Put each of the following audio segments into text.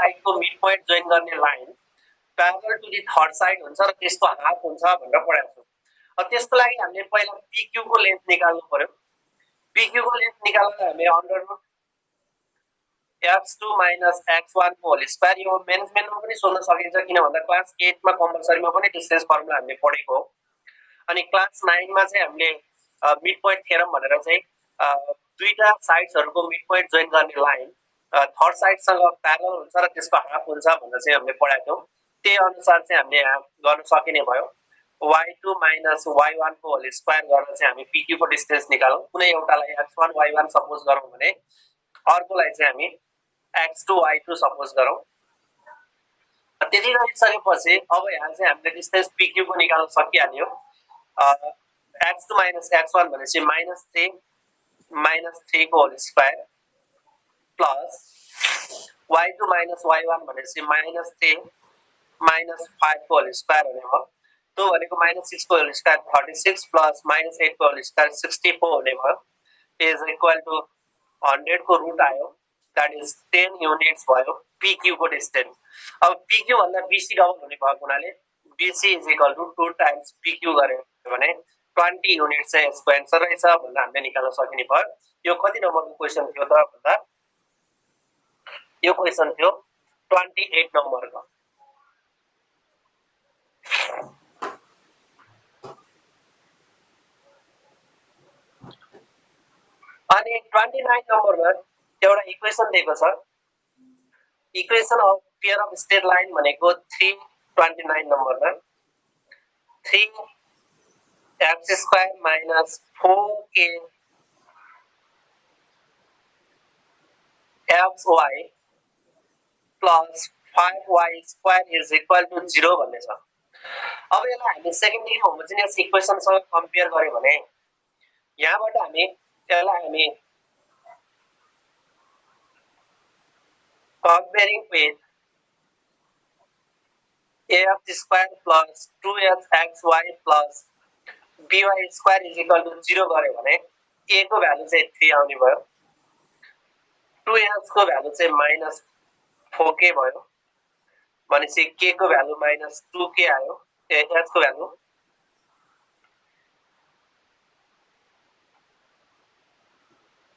साइडको mid point join गर्ने line parallel to the third side हुन्छ र त्यसको हाफ हुन्छ भनेर पढाएको छु। अब त्यसको लागि हामीले पहिला PQ को लेन्थ निकाल्नु पर्यो। PQ को लेन्थ निकाल्दा हामीले under root x2 minus x1 को होल स्क्वायर यो म्यानेजमेन्टमा पनि सोध्न सकिन्छ किन भन्दा क्लास 8 मा कम्पलसरीमा पनि डिस्टेन्स फर्मुला हामीले पढेको हो। अनि क्लास 9 मा चाहिँ हामीले मिड पोइन्ट थ्योरम भनेर चाहिँ दुईटा साइड्सहरुको मिड पोइन्ट जोइन गर्ने लाइन थर्ड साइडसँग प्यारलल हुन्छ र त्यसको हाफ हुन्छ भनेर चाहिँ हामीले पढाएको थियौं। त्यही अनुसार चाहिँ हामीले यहाँ गर्न सकिने भयो। y2 minus y1 को होल स्क्वायर गरेर चाहिँ हामी PQ को डिस्टेन्स निकालौं। कुनै एउटालाई x1 y1 सपोज गरौँ भने अर्कोलाई चाहिँ हामी x2 y2 सपोज गरौँ। त्यति गरिसकेपछि अब यहाँ चाहिँ हामीले डिस्टेन्स PQ को निकाल्न सकिहाल्यो। x2 minus x1 भनेपछि -3 को whole square plus y2 minus y1 भनेपछि -3 -5 को होल स्क्वायर हुने भयो। त्यो भनेको -6 को होल स्क्वायर 36 प्लस -8 को होल स्क्वायर 64 हुने भयो। इज इक्वल टु 100 को रुट आयो दैट इज 10 युनिट्स भयो PQ को डिस्टेन्स। अब PQ भन्दा BC डबल हुने भएको हुनाले BC is equal to 2 times PQ गरे भने 20 युनिट्स चाहिँ यसको आन्सर रहेछ भनेर हामीले निकाल्न सकिने भयो। यो कति नम्बरको क्वेशन थियो त भन्दा यो क्वेशन थियो 28 नम्बरको। अनि 29 नम्बरमा एउटा इक्वेसन दिएको छ। Equation of pair of straight line भनेको 329 नम्बरमा 3x² minus 4k xy plus 5y² is equal to 0 भन्ने छ। अब यसलाई हामी सेकेन्ड डिग्री होमोजेनियस इक्वेसनसँग कम्पेयर गर्यो भने यहाँबाट हामी यसलाई हामी comparing with ax² plus 2xy plus by² is equal to 0 गर्यो भने a को भ्यालु चाहिँ 3 आउने भयो। 2x को भ्यालु चाहिँ -4k भयो। भनेपछि k को भ्यालु -2k आयो। x को भ्यालु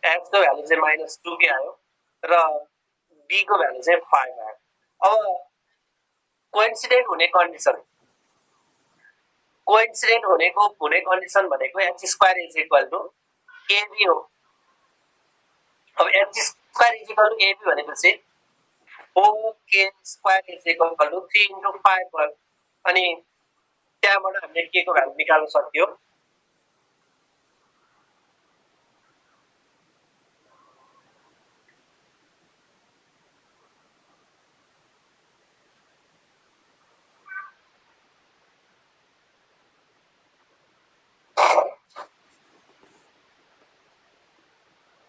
x को भ्यालु चाहिँ -2k आयो र b को भ्यालु चाहिँ 5 आयो। अब कोइन्सिडेन्ट हुने कन्डिसन भनेको h² is equal to ab हो। अब h² is equal to ab भनेपछि 4k² is equal to 3 into 5 भयो। अनि त्यहाँबाट हामीले k को भ्यालु निकाल्न सक्यो।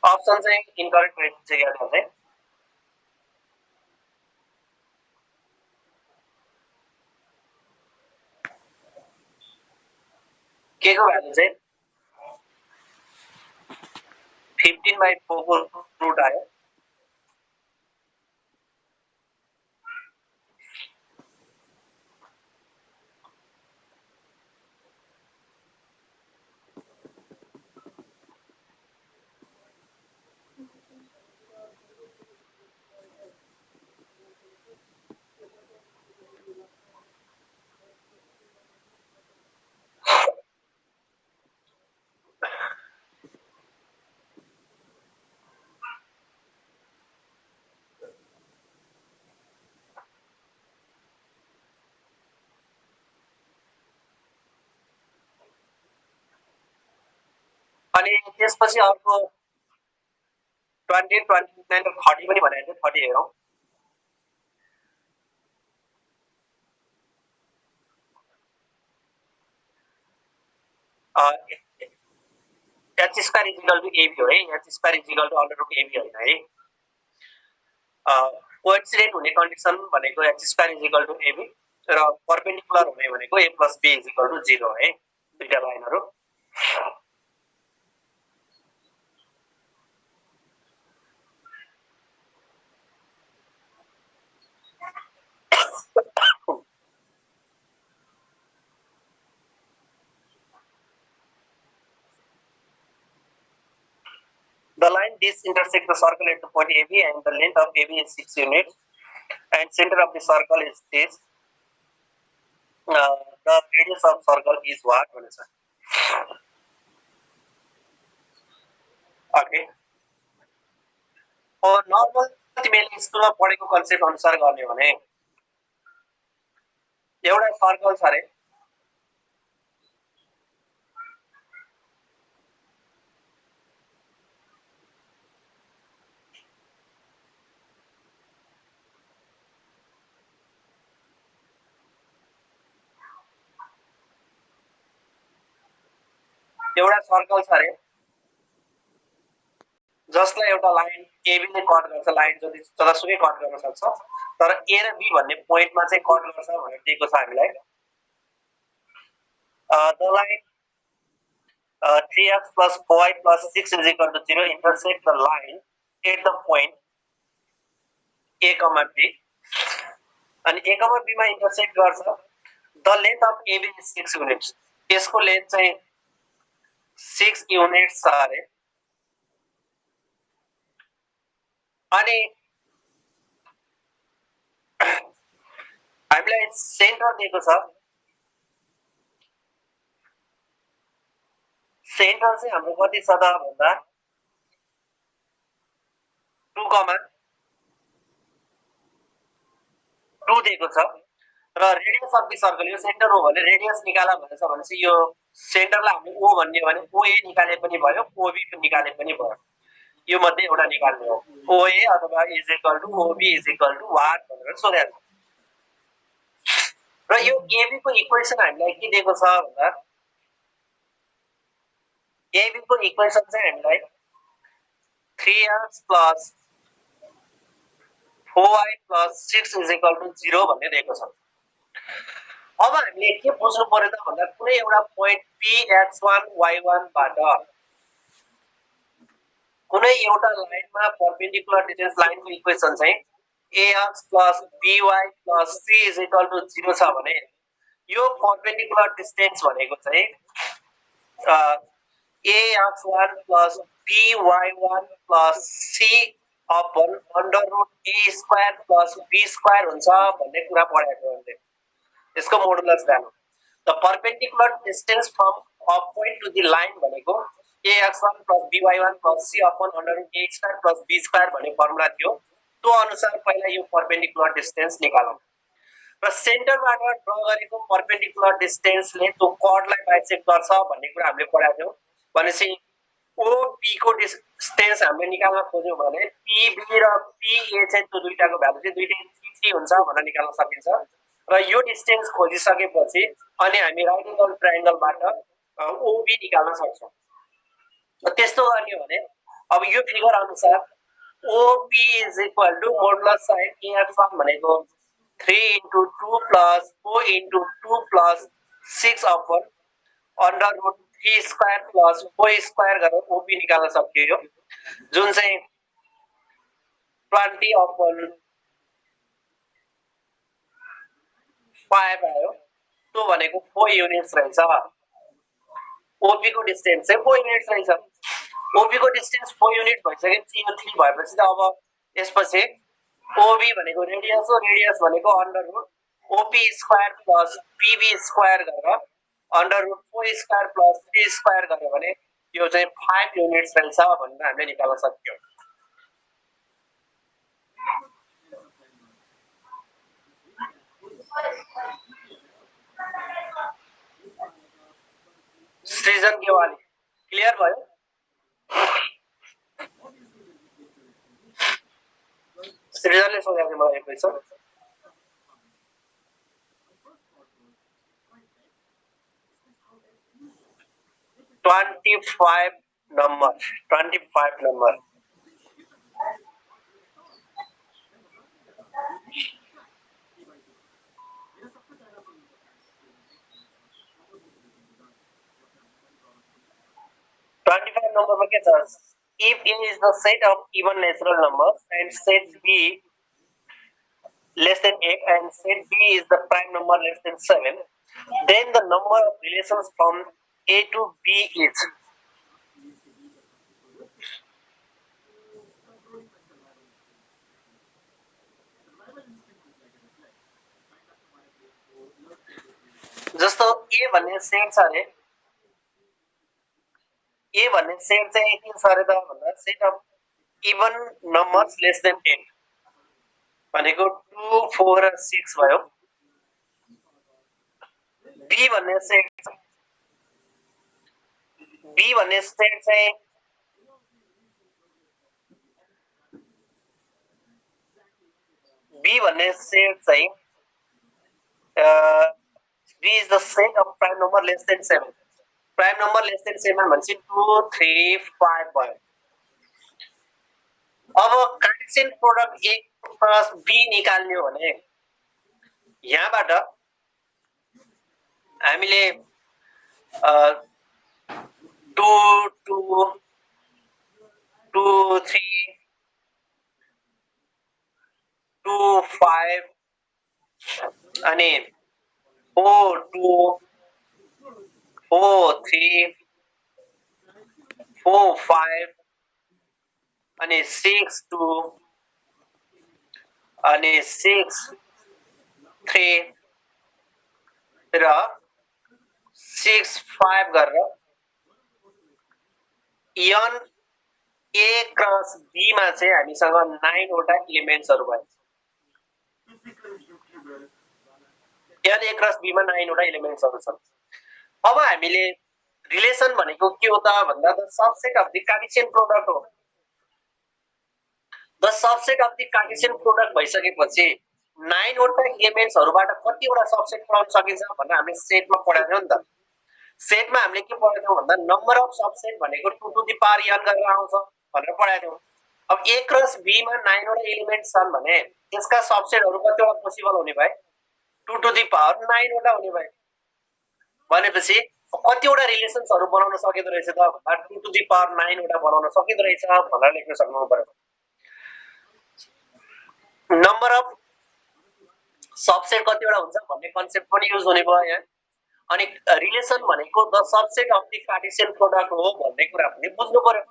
अप्सन चाहिँ इनकरेक्ट रहेछ यहाँ चाहिँ। k को भ्यालु चाहिँ 15/4 को रुट आयो। अनि त्यसपछि अर्को 20 29 र 30 पनि भनेको थियो। 30 हेरौं। h² is equal to ab हो है। h² is equal to under root ab हैन है। कोइन्सिडेन्ट हुने कन्डिसन भनेको h² is equal to ab र परपेन्डिकुलर हुने भनेको a + b is equal to 0 है। दुईटा लाइनहरु The line this intersects the circle at the point AB and the length of AB is 6 units and center of the circle is this. The radius of circle is what? Okay. और normal तिमीले स्कुलमा पढेको concept अनुसार गर्ने भने एउटा circle छ रे जसलाई एउटा लाइन AB ले कट गर्छ लाइन जति जतासुकै कट गर्न सक्छ तर A र B भन्ने पोइन्टमा चाहिँ कट गर्छ भनेर दिएको छ हामीलाई the line 3x plus 4y plus 6 is equal to 0 intersect the line at the point A, B and A, B मा intersect गर्छ the length of AB is 6 units यसको लेन्थ चाहिँ 6 units छ रे अनि हामीलाई सेन्टर दिएको छ सेन्टर चाहिँ हाम्रो कति छ त भन्दा 2 दिएको छ र रेडियस अफ द सर्कल यो सेन्टर हो भने रेडियस निकाला भनेछ भनेपछि यो सेन्टरलाई हामीले O भन्ने भने OA निकाले पनि भयो OB निकाले पनि भयो यो मध्ये एउटा निकाल्ने हो OA अथवा is equal to OB is equal to what भनेर सोधेको र यो AB को इक्वेसन हामीलाई के दिएको छ भन्दा AB को इक्वेसन चाहिँ हामीलाई 3x plus 4y plus 6 is equal to 0 भन्ने दिएको छ अब हामीले के बुझ्नु पर्यो त भन्दा कुनै एउटा पोइन्ट Px1 y1 बाट कुनै एउटा लाइनमा परपेन्डिकुलर डिस्टेन्स लाइनको इक्वेसन चाहिँ ax plus by plus c is equal to 0 छ भने यो परपेन्डिकुलर डिस्टेन्स भनेको चाहिँ ax1 plus by1 plus c upon under root a square plus b square हुन्छ भन्ने कुरा पढाएको हामीले यसको मोडुलस जानु the perpendicular distance from a point to the line भनेको ax1 plus by1 plus c upon under root a square plus b square भन्ने formula थियो त्यो अनुसार पहिला यो परपेन्डिकुलर डिस्टेन्स निकालौं र सेन्टरबाट ड्रा गरेको परपेन्डिकुलर डिस्टेन्सले त्यो कर्डलाई बाइसेक्ट गर्छ भन्ने कुरा हामीले पढाएको थियौ भनेपछि OP को डिस्टेन्स हामीले निकाल्न खोज्यौ भने PB र PA चाहिँ त्यो दुईटाको भ्यालु चाहिँ दुईटै 3 हुन्छ भनेर निकाल्न सकिन्छ र यो डिस्टेन्स खोजिसकेपछि अनि हामी राइट एंगल ट्रायंगलबाट OB निकाल्न सक्छौं त्यस्तो गर्ने हो भने अब यो फिगर अनुसार OP is equal to modulus sin ax1 भनेको 3 into 2 plus 4 into 2 plus 6 upon under root 3 square plus 4 square गरेर OP निकाल्न सकियो जुन चाहिँ 20 upon 5 आयो त्यो भनेको 4 युनिट्स रहेछ OP को डिस्टेन्स चाहिँ 4 युनिट्स रहेछ OP को डिस्टेन्स 4 युनिट भइसकेपछि यो 3 भएपछि त अब यसपछि OB भनेको रेडियस हो रेडियस भनेको under root OP square plus PB square गरेर under root 4 square plus 3 square गर्यो भने यो चाहिँ 5 युनिट्स रहेछ भनेर हामीले निकाल्न सक्यौ सृजन गेवाली क्लियर भयो सृजनले सोधेको थियो मलाई question 25 number 25 number if A is the set of even natural numbers and set B less than 8 and set B is the prime number less than 7, then the number of relations from A to B is जस्तो ए भन्ने set छ अरे, ए भन्ने set चाहिँ के छ अरे त भन्दा set of even numbers less than 10 भनेको 2 4 र 6 भयो। बी भन्ने सेट चाहिँ बी भन्ने सेट चाहिँ B is the set of prime number less than 7। Prime number less than 7 भनेपछि 2 3 5 भयो। अब cartesian product A plus B निकाल्ने हो भने यहाँबाट हामीले 2 2 2 3 2 5 अनि 4 2 4 3 4 5 अनि 6 2 अनि 6 3 र 6 5 गरेर यन ए क्रस बी मा चाहिँ हामीसँग 9 वटा एलिमेन्ट्सहरु भयो। यन ए क्रस बी मा 9 वटा एलिमेन्ट्सहरु छन्। अब हामीले रिलेसन भनेको के हो त भन्दा the subset of the cartesian product हो। The subset of the cartesian product भइसकेपछि 9 वटा एलिमेन्ट्सहरुबाट कतिवटा सबसेट बनाउन सकिन्छ भनेर हामीले सेटमा पढाएको थियौ नि त। सेटमा हामीले के पढाएको थियौ भन्दा नम्बर अफ सबसेट भनेको 2 टु द पावर n गरेर आउँछ भनेर पढाएको थियौ। अब a क्रस b मा 9 वटा एलिमेन्ट्स छन् भने त्यसका सबसेटहरु कतिवटा पोसिबल हुने भए 2 टु द पावर 9 वटा हुने भए। भनेपछि कतिवटा रिलेसन्सहरु बनाउन सकिदो रहेछ त भन्दा 2 टु द पावर 9 वटा बनाउन सकिदो रहेछ भनेर लेख्न सक्नु पर्यो। नम्बर अफ सबसेट कतिवटा हुन्छ भन्ने कन्सेप्ट पनि युज हुने भयो यहाँ। अनि रिलेसन भनेको the subset of the cartesian product हो भन्ने कुरा पनि बुझ्नु पर्यो।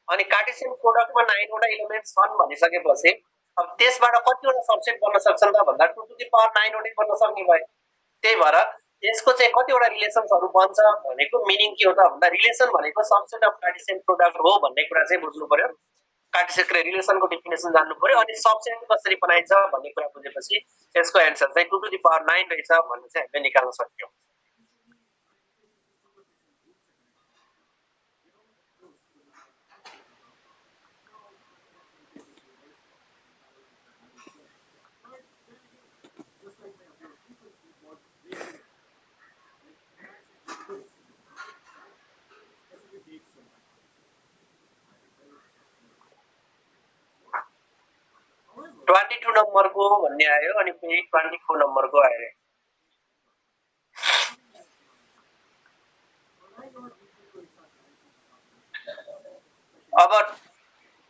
अनि कार्टेसियन प्रोडक्टमा 9 वटा एलिमेन्ट्स छन् भनिसकेपछि अब त्यसबाट कतिवटा सबसेट बन्न सक्छन् त भन्दा 2 टु द पावर 9 वटै बन्न सक्ने भयो। त्यही भएर यसको चाहिँ कतिवटा रिलेसन्सहरु बन्छ भनेको मिनिङ के हो त भन्दा रिलेसन भनेको सबसेट अफ कार्टेसियन प्रोडक्ट हो भन्ने कुरा चाहिँ बुझ्नु पर्यो। कार्टेसियन रिलेसनको डेफिनेसन जान्नु पर्यो अनि सबसेट कसरी बनाइन्छ भन्ने कुरा बुझेपछि यसको एन्सर चाहिँ 2 टु द पावर 9 रहेछ भन्ने चाहिँ हामीले निकाल्न सक्यौ। टू नम्बरको भन्ने आयो अनि फेरि 24 नम्बरको आयो। अब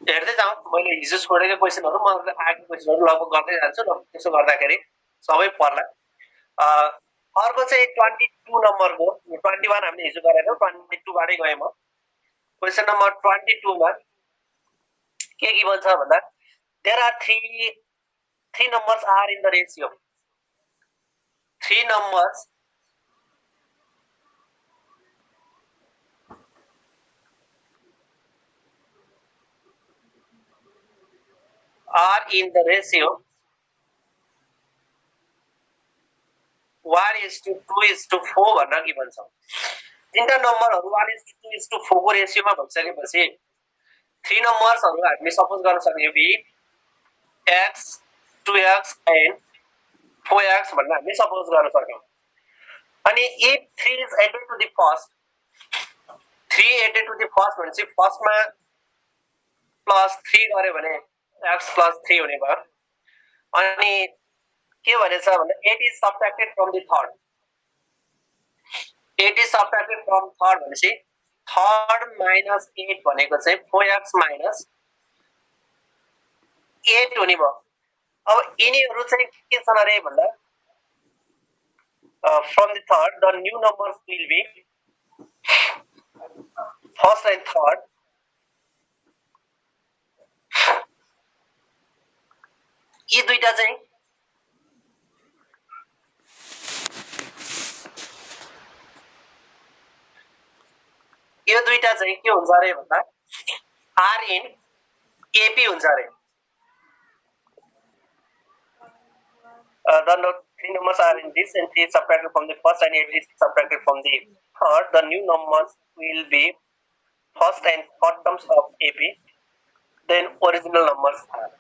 हेर्दै जाउँ मैले हिजो छोडेको क्वेशनहरु म आएको क्वेशनहरु लगभग गर्दै जान्छु र त्यसो गर्दाखेरि सबै पर्ला। अर्को चाहिँ 22 नम्बरको 21 हामीले हिजो गरेको 22 बाटै गए म। क्वेशन नम्बर 22 मा के गिभन छ भन्दा there are three numbers are in the ratio. Three numbers are in the ratio 1:2:4 भनेर गिभन छ। तीनटा नम्बरहरु 1:2:4 को रेशियोमा भइसकेपछि 3 नम्बर्सहरु हामी सपोज गर्न सक्ने हो x 2x and 4x भनेर हामी सपोज गर्न सक्छौं। अनि if 3 is added to the first 3 added to the first भनेपछि फर्स्टमा प्लस 3 गरे भने x plus 3 हुने भयो। अनि के भनेछ भन्दा 8 is subtracted from the third 8 is subtracted from third भनेपछि third minus 8 भनेको चाहिँ 4x minus 8 हुने भयो। अब यिनीहरु चाहिँ के छन् अरे भन्दा from the third the new numbers will be first and third यी दुईटा चाहिँ यो दुईटा चाहिँ के हुन्छ अरे भन्दा आर इन एपी हुन्छ अरे the three numbers are in this and three subtracted from the first and eight is subtracted from the third. The new numbers will be first and third terms of AP. Then original numbers are.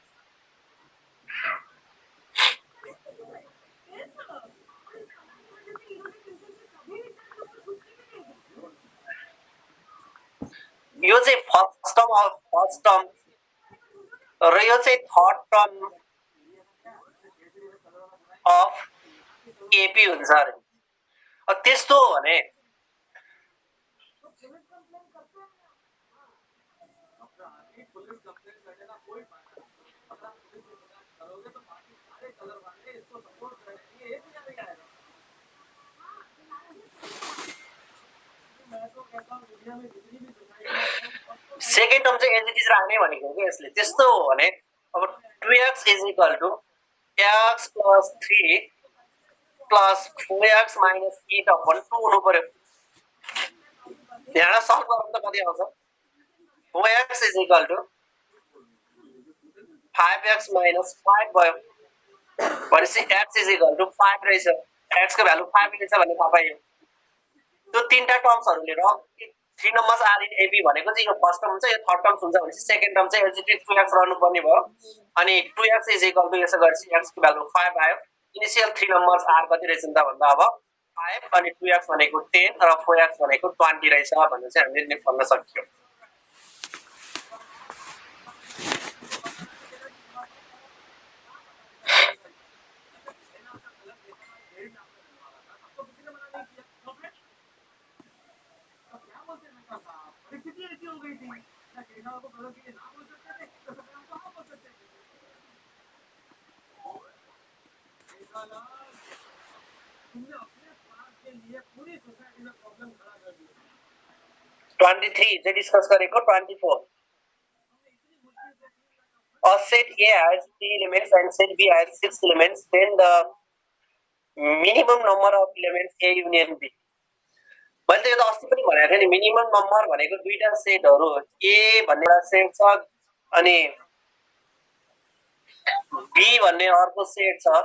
यो चाहिँ first term र यो चाहिँ third term of AP हुन्छ अरे त्यस्तो हो भने सेकेन्ड टर्म चाहिँ एज इट इज राख्ने भनेको हो कि यसले त्यस्तो हो भने अब 2x is equal to x plus 3 plus 4x minus 8 अपन 2 हुनु पर्यो यहाँ सल्भ गरौँ त कति आउँछ 4x is equal to 5x minus 5 भयो भनेपछि x इज इक्वल टु 5 रहेछ x को भ्यालु 5 रहेछ भन्ने थाहा पाइयो त्यो तीनटा टर्म्सहरुले र 3 numbers are in AB भनेको चाहिँ यो फर्स्ट टर्म हुन्छ यो थर्ड टर्म हुन्छ भनेपछि सेकेन्ड टर्म चाहिँ एज इट इज 2x रहनु पर्ने भयो अनि 2x इज इक्वल टु यसो गरेपछि x को भ्यालु 5 आयो इनिशियल 3 numbers r कति रहेछ त भन्दा अब 5 अनि 2x भनेको 10 र 4x भनेको 20 रहेछ भन्ने चाहिँ हामीले निकाल्न सक्छौं 23 जे डिस्कस गरेको 24 A set A has 3 elements and set B has 6 elements then the minimum number of elements A union B मैले यो त अस्ति पनि भनेको थिएँ नि मिनिमम नम्बर भनेको दुईटा सेटहरु A भन्ने एउटा सेट छ अनि B भन्ने अर्को सेट छ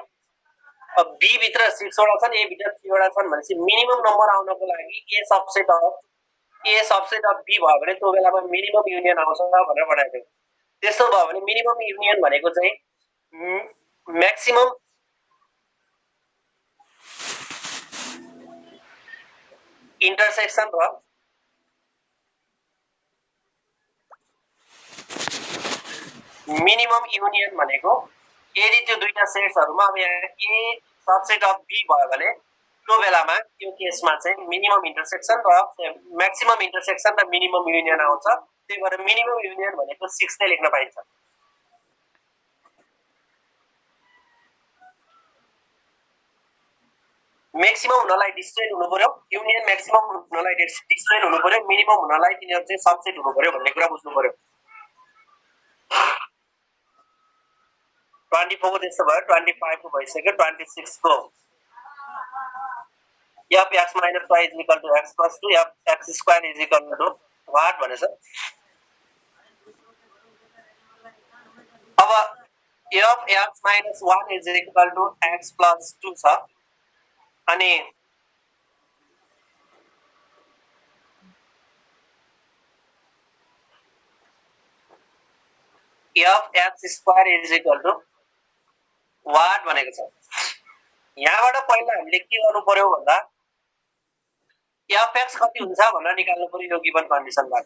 अब B भित्र 6 वटा छन् A भित्र 3 वटा छन् भनेपछि मिनिमम नम्बर आउनको लागि A सबसेट अफ B भयो भने त्यो बेलामा मिनिमम युनियन आउँछ भनेर भनेको थिएँ त्यसो भयो भने मिनिमम युनियन भनेको चाहिँ म्याक्सिमम इन्टरसेक्सन र मिनिमम युनियन भनेको यदि त्यो दुईटा सेट्सहरुमा अब यहाँ A सबसेट अफ B भयो भने त्यो बेलामा यो केसमा चाहिँ मिनिमम इन्टरसेक्सन र म्याक्सिमम इन्टरसेक्सन र मिनिमम युनियन आउँछ त्यही भएर मिनिमम युनियन भनेको 6 नै लेख्न पाइन्छ मैक्सिमम हुनलाई डिस्ट्रेन हुनु पर्यो युनियन मैक्सिमम हुनलाई डिस्ट्रेन हुनु पर्यो मिनिमम हुनलाई तिनीहरु चाहिँ सबसेट हुनु पर्यो भन्ने कुरा बुझ्नु पर्यो 24 त्यसो भयो 25 को भइसक्यो 26 को f x minus y is equal to x plus 2 f x square is equal to what भनेछ अब f x minus 1 is equal to x plus 2 छ अनि f x square is equal to what भनेको छ यहाँबाट पहिला हामीले के गर्नु पर्यो भन्दा f x कति हुन्छ भनेर निकाल्नु पर्यो यो गिवन कन्डिसनबाट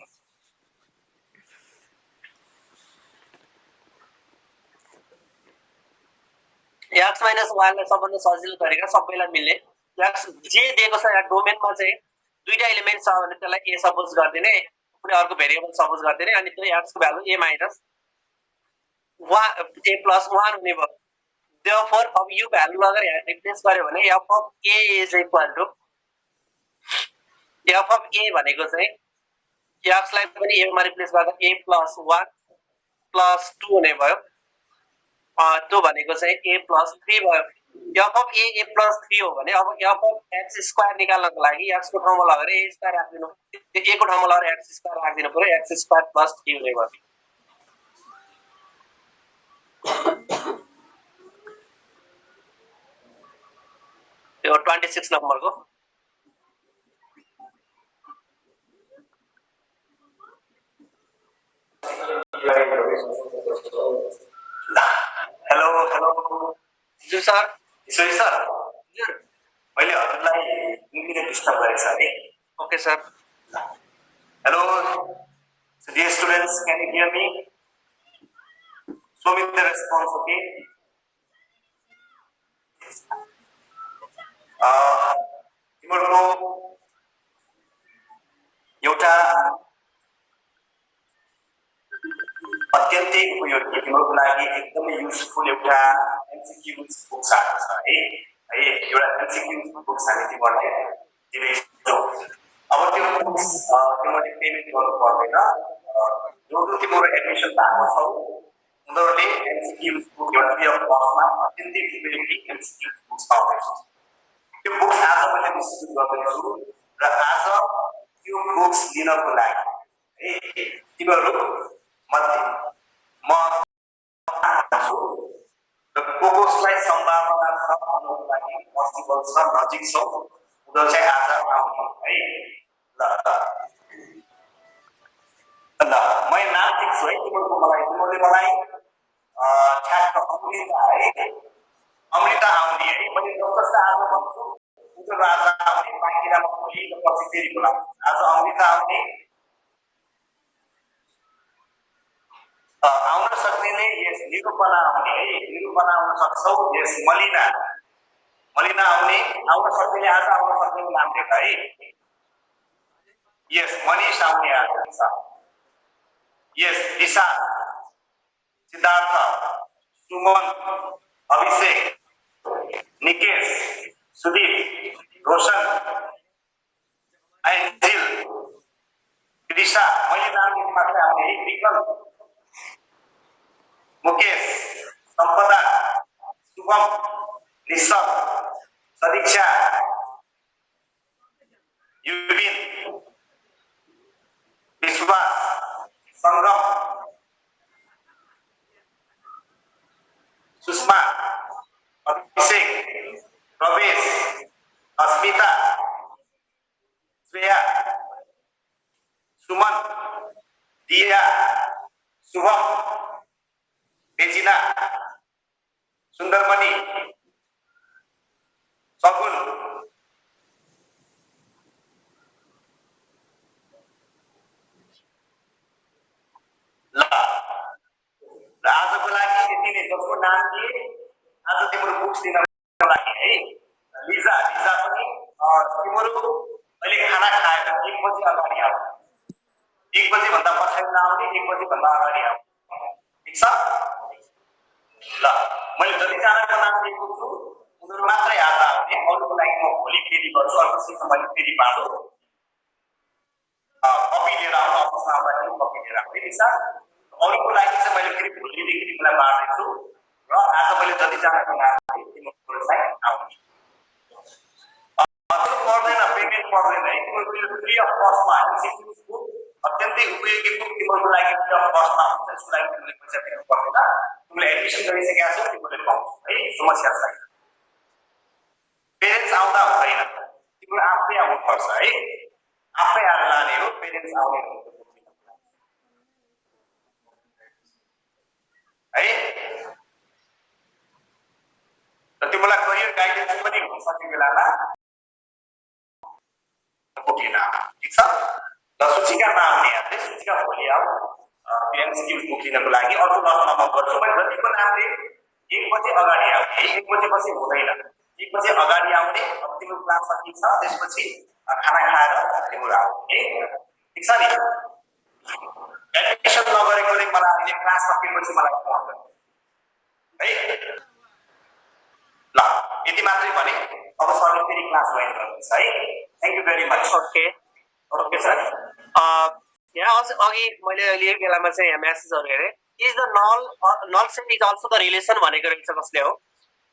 x minus 1 लाई सबभन्दा सजिलो तरिका सबैलाई मिल्ने x जे दिएको छ यहाँ डोमेनमा चाहिँ दुईटा एलिमेन्ट छ भने त्यसलाई a सपोज गर्दिने कुनै अर्को भेरिएबल सपोज गर्दिने अनि त्यो x को value a minus 1 a plus 1 हुने भयो therefore अब यो भ्यालु अगर यहाँ रिप्लेस गर्यो भने f of a is equal to f of a भनेको चाहिँ x लाई पनि a मा रिप्लेस गर्दा a plus 1 plus 2 हुने भयो त्यो भनेको चाहिँ a plus 3 भयो f अफ a प्लस 3 हो भने अब f अफ x स्क्वायर निकाल्नको लागि x को ठाउँमा लगेर a स्क्वायर राख्दिनु, त्यो a को ठाउँमा लगेर x स्क्वायर राख्दिनु पर्यो, x स्क्वायर प्लस 3 हुने भयो। त्यो 26 नम्बरको हेलो हेलो जी सर ईश्वरी सर हजुर मैले हजुरलाई दुई मिनेट डिस्टर्ब गरेको छ है okay sir hello dear students can you hear me show me the response okay तिम्रो एउटा अत्यन्तै उपयोगी तिम्रो लागि एकदमै युजफुल एउटा एमसीक्यूज बुक्स आएको छ है एउटा एमसीक्यूज बुक्स हामी तिमीलाई दिँदैछौँ अब त्यो बुक्स तिमीले पेमेन्ट गर्नु पर्दैन जो जो तिम्रो एडमिसन भएको छौ उनीहरूले एमसीक्यूज बुक एउटा फ्री अफ कस्टमा अत्यन्तै उपयोगी एमसीक्यूज बुक्स पाउँदैछौ त्यो बुक्स आज मैले डिस्ट्रिब्युट गर्दैछु र आज त्यो बुक्स लिनको लागि है तिमीहरू मध्ये म कोकोसलाई सम्भावना छ भन्नको लागि पोसिबल छ नजिक छौ उनीहरू चाहिँ आज आउने है ल म नाम दिन्छु है तिमीले मलाई ठ्याक्क अमृता है अमृता आउने है मैले जसलाई आज भन्छु उनीहरू आज आउने बाँकीमा भोलि पछि फेरि बोलाउँछु आज अमृता आउने आउन सक्नेले यस निरूपना आउने है निरूपना आउन सक्छौ यस मलिना मलिना आउन सक्नेले आज आउन सक्नेको नाम लेख है यस मनिष आउने आज यस दिशा सिद्धार्थ सुमन अभिषेक निकेश सुदीप रोशन एन्जिल कृषा मैले नाम लिनु मात्रै आउने है विकल्प मुकेश संपदा शुभम निशल सदीक्षा युविन विश्वास संगम सुषमा अभिषेक प्रवेश अस्मिता श्रेया सुमन दिया शुभम तेजिना सुन्दरमणि सगुन ल आजको लागि यति नै जसको नाम दिए आज तिम्रो बुक्स दिनको लागि है लिजा लिजा पनि तिम्रो अहिले खाना खाएर 1 बजे अगाडि आऊ 1 बजे भन्दा पछाडि नआउने 1 बजे भन्दा अगाडि आऊ ठीक छ ल मैले जतिजनाको नाम दिएको छु उनीहरू मात्रै आज आउने अरूको लागि म भोलि फेरि गर्छु अर्कोसित मैले फेरि बाँडो कपी लिएर आउनु अफिसमा आउँदाखेरि कपी लिएर आउनु है सर अरूको लागि चाहिँ मैले फेरि भोलिदेखि तिमीलाई बाँड्दैछु र आज मैले जतिजनाको नाम दिएँ तिमीहरू चाहिँ आउने त्यो पर्दैन पेमेन्ट पर्दैन है तिमीहरूको फ्री अफ कस्टमा एमसीक्यूज बुक अत्यन्तै उपयोगी बुक तिमीहरूको लागि फ्री अफ कस्टमा हुन्छ यसको लागि तिमीले पैसा तिर्नु पर्दैन तिमीले एडमिसन गरिसकेका छौ तिमीले पाउँछौ है समस्या छैन पेरेन्ट्स आउँदा हुँदैन तिम्रो आफै आउनुपर्छ है आफै आएर लाने हो पेरेन्ट्स आउने है र तिमीलाई करियर गाइडेन्स पनि हुन्छ त्यो बेलामा बोकिन ठिक छ ल सूचिका नआउने यहाँले सूचिका भोलि आऊ एमसीक्यू बुक लिनको लागि अर्को लटमा म गर्छु मैले जतिको नामले 1 बजे अगाडि आउने 1 बजे पछि हुँदैन 1 बजे अगाडि आउने अब तिम्रो क्लास सकिन्छ त्यसपछि खाना खाएर तिम्रो आउने ठिक छ नि एडमिसन नगरेकोले मलाई अहिले क्लास सकेपछि मलाई फोन गर्नु है ल यति मात्रै भने अब सरले फेरि क्लास जोइन गर्नुहुन्छ है thank you very much okay okay sir यहाँ अघि मैले अहिले बेलामा चाहिँ यहाँ मेसेजहरु हेरे is the null null set is also the relation भनेको रहेछ कसले हो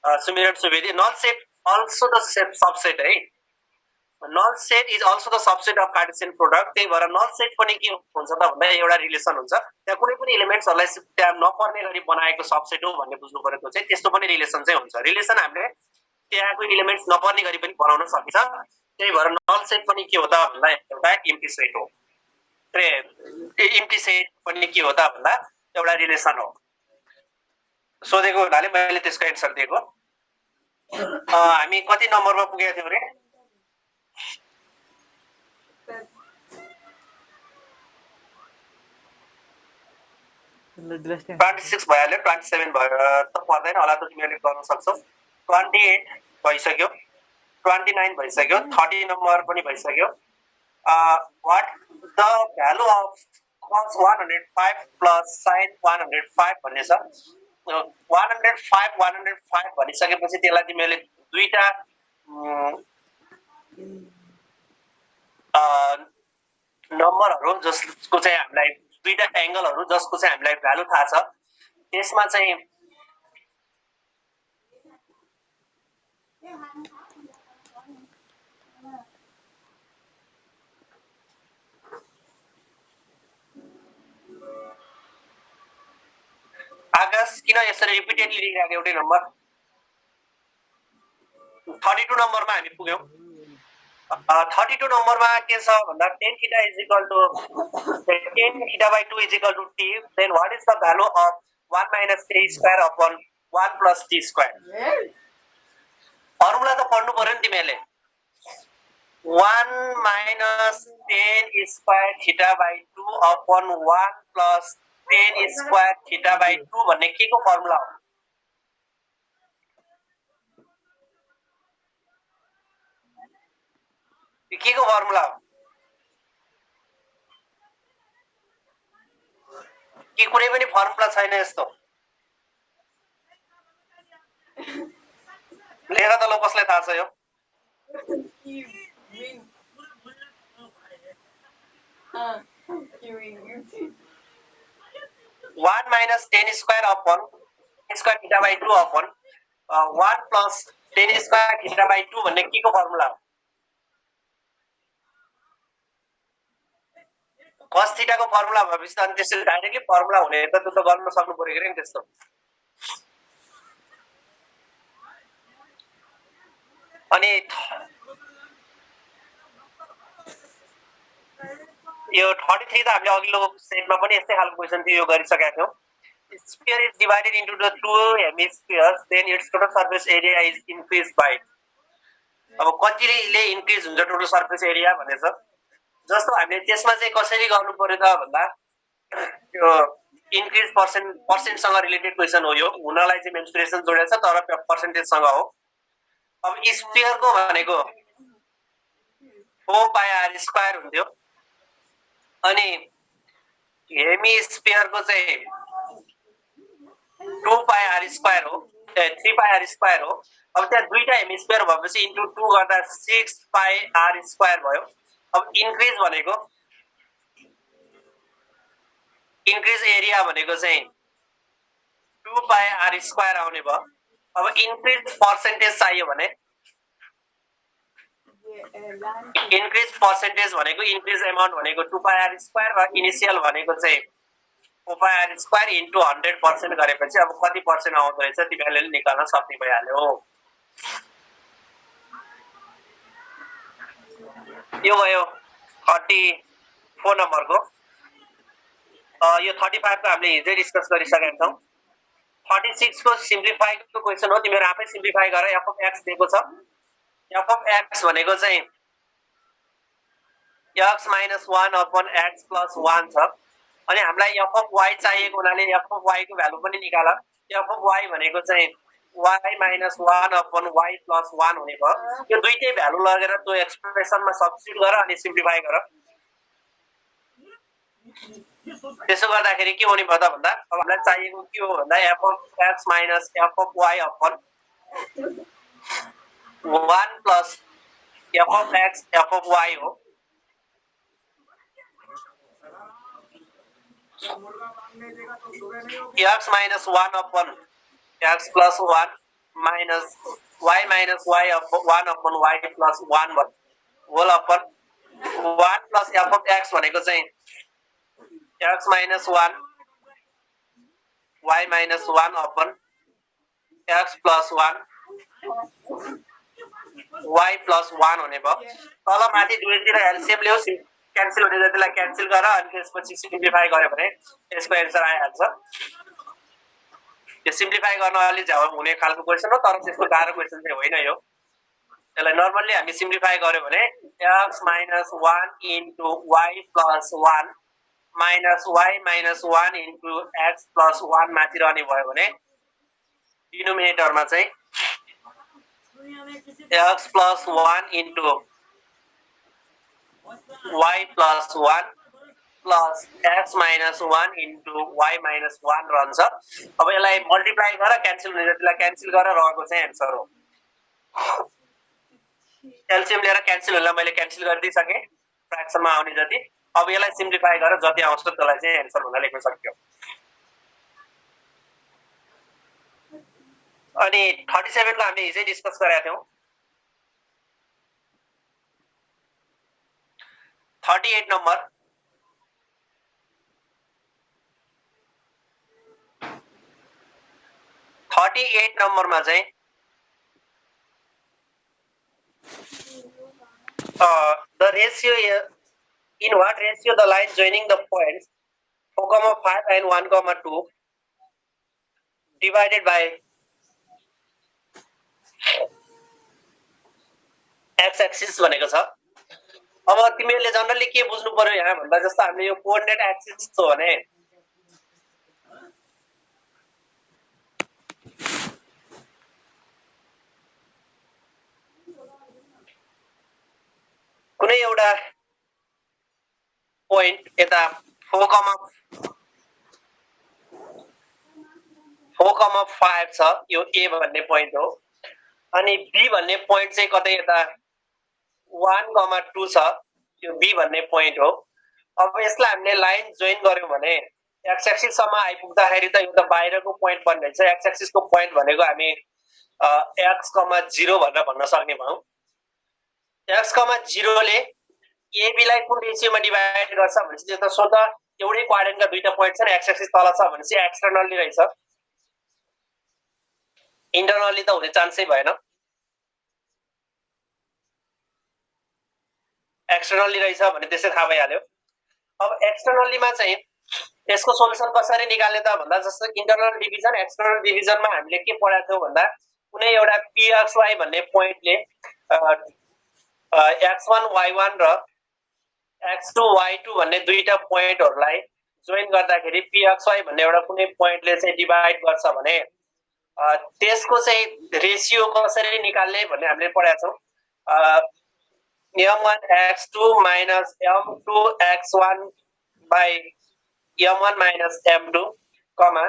सुमिरन Subedi null set also the subset है null set is also the subset of Cartesian product त्यही भएर null set पनि के हुन्छ त भन्दा एउटा रिलेसन हुन्छ त्यहाँ कुनै पनि एलिमेन्ट्सहरुलाई त्यहाँ नपर्ने गरी बनाएको सबसेट हो भन्ने बुझ्नु पर्यो त्यो चाहिँ त्यस्तो पनि रिलेसन चाहिँ हुन्छ रिलेसन हामीले त्यहाँको एलिमेन्ट्स नपर्ने गरी पनि बनाउन सकिन्छ त्यही भएर null set पनि के हो त भन्दा एउटा एम्प्टी सेट हो एम्प्टी सेट पनि के हो त भन्दा एउटा रिलेसन हो सोधेको हुनाले मैले त्यसको एन्सर दिएको हामी कति नम्बरमा पुगेका थियौ रे 26 भइहाल्यो 27 भयो त पर्दैन होला त तिमीले गर्न सक्छौ 28 भइसक्यो 29 भइसक्यो 30 नम्बर पनि भइसक्यो what the value of cos 105 plus sin 105 भन्ने छ 105 भनिसकेपछि त्यसलाई तिमीले दुईटा नम्बरहरु जसको चाहिँ हामीलाई दुईटा एंगलहरु जसको चाहिँ हामीलाई भ्यालु थाहा छ त्यसमा चाहिँ आकाश किन यसरी रिपिटेडली लेखिरहेको एउटै नम्बर 32 नम्बरमा हामी पुग्यौं 32 नम्बरमा के छ भन्दा tan theta is equal to tan theta by 2 is equal to t then what is the value of 1 minus t square upon 1 plus t square formula त पढ्नु पर्यो नि तिमीले 1 minus tan square theta by 2 upon 1 plus tan square theta by 2 भन्ने के को formula हो के को फर्मुला हो के कुनै पनि फर्मुला छैन यस्तो लेख त लो कसलाई थाहा छ यो 1 minus tan square upon square theta by 2 upon 1 plus tan square theta by 2 भन्ने के को फर्मुला हो cos थीटा को फर्मुला भएपछि त अनि त्यसले डाइरेक्टली फर्मुला हुने त त्यो त गर्न सक्नु पर्यो के नि त्यस्तो अनि यो 33 त हामीले अघिल्लो सेटमा पनि यस्तै खालको क्वेशन थियो यो गरिसकेका थियौ sphere is divided into the two hemispheres then its total surface area is increased by अब कतिले इन्क्रिज हुन्छ टोटल सर्फेस एरिया भनेछ जस्तो हामीले त्यसमा चाहिँ कसरी गर्नु पर्यो त भन्दा त्यो इन्क्रिज पर्सेन्ट सँग रिलेटेड क्वेशन हो यो हुनलाई चाहिँ मेन्सुरेसन जोडेको छ तर पर्सेन्टेज सँग हो अब स्फियर को भनेको 4 पाई r स्क्वायर हुन्थ्यो अनि हेमी स्फियर को चाहिँ 2 पाई r स्क्वायर हो 3 पाई r स्क्वायर हो अब त्यहाँ दुईटा हेमिस्फियर भएपछि इन्टु 2 गर्दा 6 पाई r स्क्वायर भयो अब इन्क्रिज भनेको इन्क्रिज एरिया भनेको चाहिँ 2 पाई r स्क्वायर आउने भयो अब इन्क्रिज पर्सेन्टेज चाहियो भने इन्क्रिज पर्सेन्टेज भनेको इन्क्रिज अमाउन्ट भनेको 2 पाई r स्क्वायर र इनिशियल भनेको चाहिँ 4 पाई r स्क्वायर इन्टु 100% गरेपछि अब कति पर्सेन्ट आउँदो रहेछ तिमीहरूले निकाल्न सक्ने भइहाल्यो यो भयो 34 नम्बरको यो 35 को हामीले हिजै डिस्कस गरिसकेका छौं 36 को सिम्प्लिफाई को क्वेशन हो तिमीहरु आफै सिम्प्लिफाई गर f of x दिएको छ f of x भनेको चाहिँ x - 1 upon x plus 1 छ अनि हामीलाई f of y चाहिएको हुनाले f of y को भ्यालु पनि निकाल f of y भनेको चाहिँ y - 1 upon y plus 1 हुने भयो यो दुईटै भ्यालु लगेर त्यो एक्सप्रेसनमा सब्स्टिट्युट गर अनि सिम्प्लिफाई गर त्यसो गर्दाखेरि के हुने भयो त भन्दा अब हामीलाई चाहिएको के हो भन्दा f of x minus f of y upon 1 plus f of x f of y हो x minus 1 upon x plus 1 minus y minus y upon 1 upon y plus 1 whole upon 1 plus f of x भनेको चाहिँ x minus 1 y minus 1 upon x plus 1 y plus 1 हुने भयो। तल माथि दुवैतिर LCM ल्याऊ, cancel हुने जतिलाई क्यान्सल गर अनि त्यसपछि सिम्प्लिफाई गर्यो भने यसको एन्सर आइहाल्छ। यो सिम्प्लिफाई गर्न अलि झ्याउ हुने खालको क्वेशन हो, तर त्यस्तो गाह्रो क्वेशन चाहिँ होइन यो। त्यसलाई नर्मल्ली हामी सिम्प्लिफाई गर्यो भने x minus 1 into y plus 1 minus y minus 1 into x plus 1 माथि रहने भयो भने डिनोमिनेटरमा चाहिँ x plus 1 into y plus 1 plus x minus 1 into y minus 1 रहन्छ। अब यसलाई मल्टिप्लाई गर, क्यान्सल हुने जतिलाई क्यान्सल गर, रहेको चाहिँ एन्सर हो। एलसीएम लिएर क्यान्सल हुनेलाई मैले क्यान्सल गरिदिइसकेँ फ्र्याक्सनमा आउने जति। अब यसलाई सिम्प्लिफाई गरेर जति आउँछ त्यसलाई चाहिँ एन्सर भनेर लेख्न सक्यो। अनि 37 को हामीले हिजै डिस्कस गरेका थियौं। 38 नम्बर 38 नम्बरमा चाहिँ the ratio in what ratio the line joining the points 4,5 and 1,2 divided by x axis भनेको छ। अब तिमीहरूले जनरली के बुझ्नु पर्यो यहाँ भन्दा जस्तो हामीले यो कोअर्डिनेट एक्सिस छ भने कुनै एउटा पोइन्ट यता 4,5 छ, यो a भन्ने पोइन्ट हो। अनि b भन्ने पोइन्ट चाहिँ कतै यता 1,2 छ, यो b भन्ने पोइन्ट हो। अब यसलाई हामीले लाइन जोइन गर्यौं भने एक्स एक्सिस सम्म आइपुग्दाखेरि त यो त बाहिरको पोइन्ट बन्ने छ। एक्स एक्सिस को पोइन्ट भनेको हामी x, 0 भनेर भन्न सक्ने भयौं। x, 0 ले AB लाई कुन रेशियोमा डिभाइड गर्छ भनेपछि यो त सोझा एउटै क्वाड्रेन्टका दुईटा पोइन्ट छन्, एक्स एक्सिस तल छ भनेपछि एक्सटर्नली रहेछ, इन्टरनली त हुने चान्सै भएन। एक्सटर्नली रहेछ भने त्यसै थाहा भइहाल्यो। अब एक्सटर्नलीमा चाहिँ यसको सोलुसन कसरी निकाल्ने त भन्दा जस्तो इन्टरनल डिभिजन एक्सटर्नल डिभिजनमा हामीले के पढाएको थियौ भन्दा कुनै एउटा pxy भन्ने पोइन्टले x1 y1 र x2 y2 भन्ने दुईटा पोइन्टहरुलाई जोइन गर्दाखेरि pxy भन्ने एउटा कुनै पोइन्टले चाहिँ डिभाइड गर्छ भने त्यसको चाहिँ रेशियो कसरी निकाल्ने भन्ने हामीले पढाएको छौं। m1 x2 minus m2 x1 by m1 minus m2, comma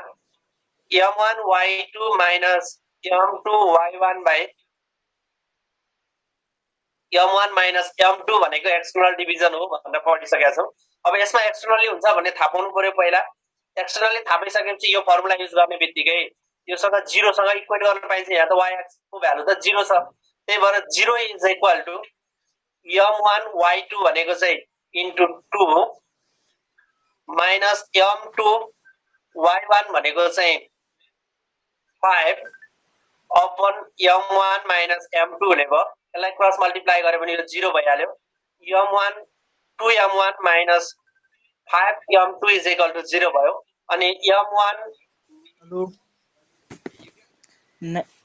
m1 y2 minus m2 y1 by m1 minus m2 भनेको एक्सटर्नल डिभिजन हो भनेर पढिसकेका छौं। अब यसमा एक्सटर्नली हुन्छ भन्ने थाहा पाउनु पर्यो पहिला। एक्सटर्नली थाहा पाइसकेपछि यो फर्मुला युज गर्ने बित्तिकै योसँग 0 सँग इक्वेट गर्न पाइन्छ। यहाँ त y एक्सिस को भ्यालु त 0 छ, त्यही भएर 0 is equal to m1 y2 भनेको चाहिँ इन्टु 2 माइनस m2 y1 भनेको चाहिँ 5 अपन m1 माइनस m2 हुने भयो। यसलाई क्रस मल्टिप्लाई गरे भने यो 0 भइहाल्यो। m1 2m1 minus 5m2 is equal to 0 भयो। अनि m1